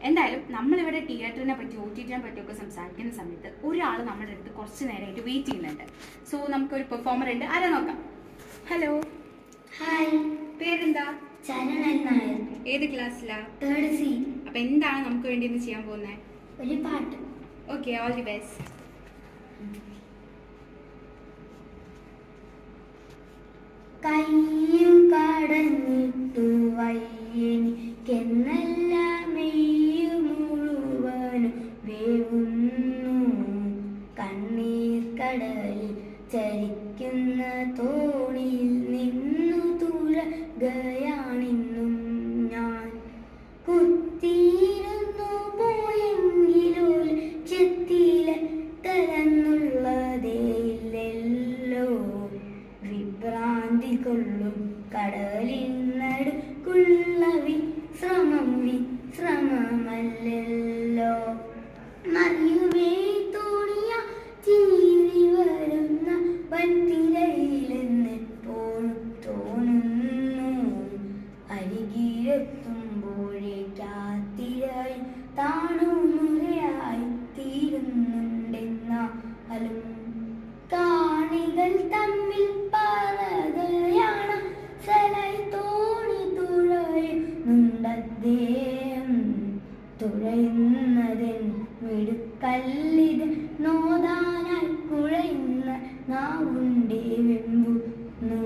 എന്തായാലും നമ്മളിവിടെ തിയേറ്ററിനെ പറ്റി OTT പറ്റിയൊക്കെ സംസാരിക്കുന്ന സമയത്ത് ഒരാൾ നമ്മുടെ അടുത്ത് കുറച്ച് നേരമായിട്ട് വെയിറ്റ് ചെയ്യുന്നുണ്ട്. സോ നമുക്കൊരു പെർഫോമർ ഉണ്ട്, ആരാ നോക്കാം. ഹലോ. ഹായ്. പേരെന്താ? ചരണൻ നായർ. ഏത് ക്ലാസ്സിലാ? 3rd C. അപ്പൊ എന്താണ് നമുക്ക് വേണ്ടി ഇന്ന് ചെയ്യാൻ പോകുന്നത്? ഒരു പാട്ട്. Okay, all the best. കയ്യും കടന്നിട്ടു വയ്യെനിക്കെന്നല്ല മെയ്യു മുഴുവനും വേവുന്നു. കണ്ണീർ കടലിൽ ചരിക്കുന്ന തോണിയിൽ നിന്നു തുഴകയാണിന്നും ഞാൻ. കുത്തിയിരുന്നു പോയെങ്കിലോ ചെത്തിലെത്തലെന്നുള്ളതേയില്ലല്ലോ. വിഭ്രാന്തി കൊള്ളും കടലിനടുക്കുള്ള വിശ്രമമല്ലല്ലോ. മറിയുമേ തോണിയ ചീറി വരുന്ന വൻതിരയിലെന്നെപ്പോഴും തോന്നുന്നു. അരികിലെത്തുമ്പോഴേക്കാത്തിരായി താണുമുരയായി തീരുന്നുണ്ടെന്നാലും കാണികൾ തമ്മിൽ പറകയാണ് സലായി തോണി തുഴയുന്നുണ്ടദ്ദേഹം. തുഴയുന്നതിൻ മിടുക്കല്ലിത് നോദാനായി കുഴയുന്ന നാവുണ്ടേ വെമ്പുന്നു.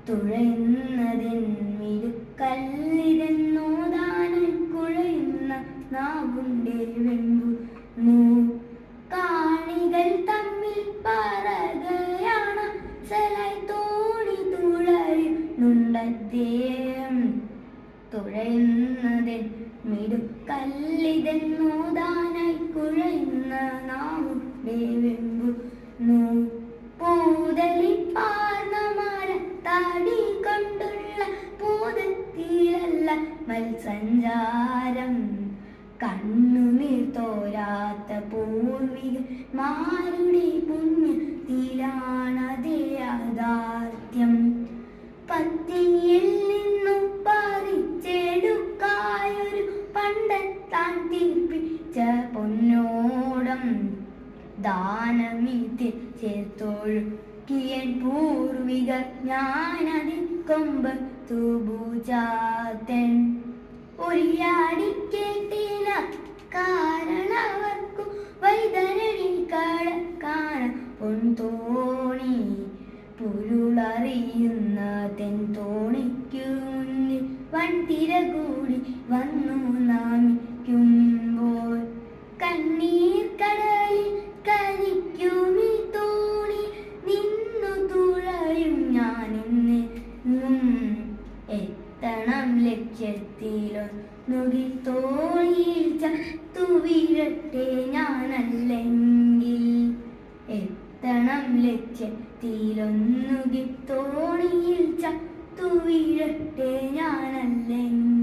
തുഴയുന്നതിൻ മിടുക്കല്ലിതൻ നോദാനായി കുഴയുന്ന നാവുണ്ടേ വെമ്പുന്നു. കാണികൾ തമ്മിൽ പറകയാണ് സലായി തോണി തുഴയുന്നുണ്ടദ്ദേഹം. തുഴയുന്നതിൻ മിടുക്കല്ലിതൻ നോദാനായി കുഴയുന്ന നാവുണ്ടേ വെമ്പുന്നു. പൂതലിപ്പാർന്ന മരത്താടി കൊണ്ടുള്ള പൂതത്തിലല്ല മത്സഞ്ചാരം. കണ്ണുനീർ തോരാത്ത പൂർവികന്മാരുടെ പുണ്യത്തിലാണതേ യാഥാർത്ഥ്യം. പത്തിയിൽ നിന്നു പറിച്ചെടുക്കായൊരു പണ്ടെത്താൻ തീർപ്പിച്ച പൊന്നോടം ദാനമിതി ചേർത്തൊഴുക്കിയൻ പൂർവികർ ഞാനതിൽ കൊമ്പത്തു പൂജാത്തൻ. ഒരിയാടിക്കേട്ടിന കാരണവർക്കു വൈതരണി കടക്കാന പൊൻതോണി. പുരുളറിയുന്ന തെൻതോണിക്കു മുന്നിൽ വൻതിര കൂടി വന്നു നാമിക്കുമ്പോൾ കണ്ണീർ കടലിൽ കരിക്കുമീ തോണി നിന്നു തുഴയും ഞാനിന്നും. എത്തണം ലക്ഷ്യത്തിലൊന്നുകിൽ തോണിയിൽ ചത്തു വീഴട്ടെ ഞാനല്ലെങ്കിൽ. എത്തണം ലക്ഷ്യത്തിലൊന്നുകിൽ തോണിയിൽ ചത്തു വീഴട്ടെ ഞാനല്ലെങ്കിൽ.